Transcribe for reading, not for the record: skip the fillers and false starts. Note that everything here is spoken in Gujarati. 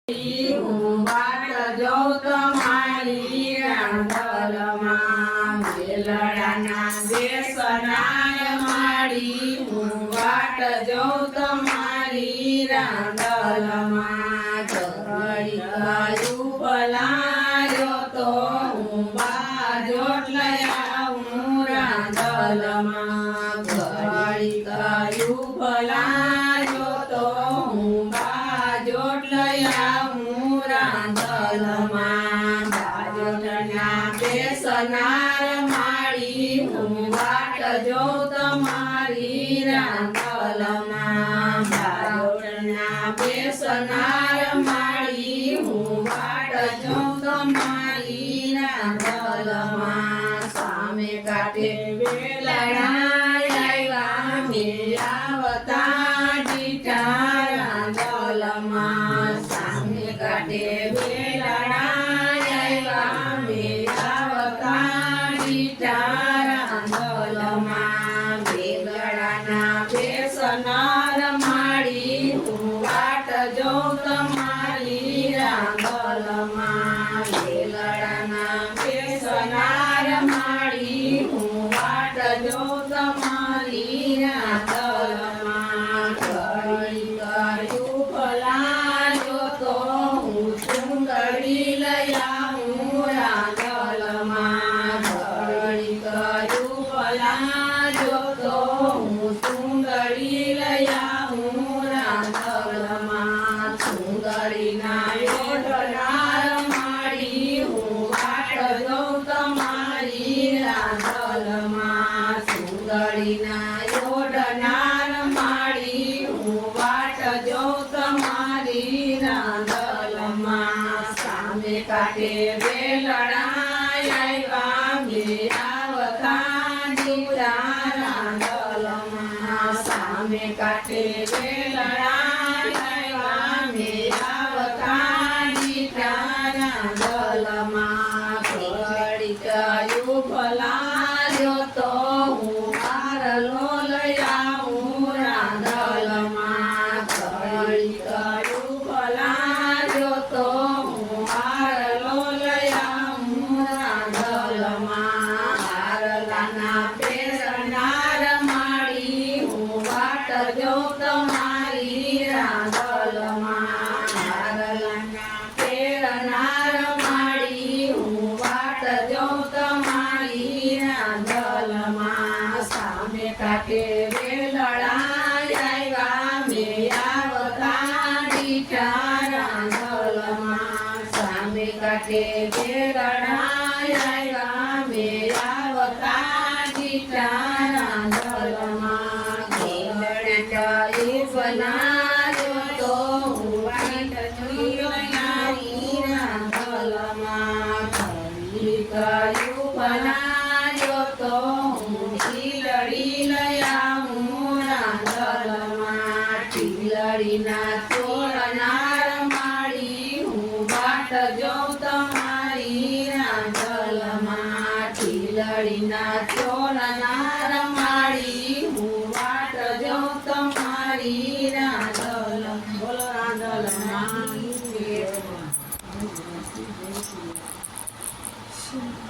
હું વાટ જોઉં તમારી રાંધલમાં વેલડાના બેસનાર માડી હું વાટ જોઉં તમારી રાંધલમાં ઘડી ગયું ભલાયો તો હું બાજોટ લઈ આવું રાંધલમાં ઘડી ગયું ભલાયો તો હું બાજોટ લઈ આવું રાંધલમાં બાજોટના બેસનાર માડી હું વાટ જોઉં તમારી રાંધલમાં બાજોટના બેસનાર માડી હું વાટ જોઉં તમારી રાંધલમાં સામે કાંઠે વેલણા આવ્યા મેળાવતા ડીઠા રાંધલમાં સામે કાંઠે વેલણા આવ્યા મેળાવતા ડીઠા રાંધલમાં વેલણાના બેસનાર માડી હું વાટ જોઉં તમારી રાંધલમાં વેલણાના બેસનાર માડી હું વાટ જોઉં તમારી રાંધલમાં ઘડી ગયું ભલાયો તો હું ચુંદડી લઈ આવું રાંધલમાં ઘડી ગયું ભલાયો તો હું ચુંદડી લઈ આવું રાંધલમાં ચુંદડીના યોડનાર માડી હું વાટ જોઉં તમારી રાંધલમાં ચુંદડીના યોડનાર માડી હું વાટ જોઉં તમારી રાંધલમાં સામે કાંઠે વેલણા આવ્યા મેળાવતા ડીઠા રાંધલમાં સામે કાંઠે વેલણા આવ્યા મેળાવતા ડીઠા રાંધલમાં ઘડી ગયું ભલાયો તો હું વારલો લઈ આવું રાંધલમાં ઘડી ગયું ભલાયો તો હું વારલો લઈ આવું રાંધલમાં હારલાના બેસનાર માડી હું વાટ જોઉં તમારી રાંધલમાં હારલાના બેસનાર માડી હું વાટ જોઉં તમારી રાંધલમાં સામે કાંઠે વેલણા આવ્યા મેળાવતા ડીઠા રાંધલમાં સામે કાંઠે વેલણા આવ્યા મેળાવતા ડીઠા રાંધલમાં વેલણા બનાવ્યો તો હું વાટ જોઈ રાંધલમાં ઘડી ગયું બનાવ્યો તો હું ટીલડી લઈ આવું રાંધલમાં ટીલડીના ચોરનાર માડી હું વાટ જોઉં તમારી રાંધલમાં ટીલડીના ચોરનાર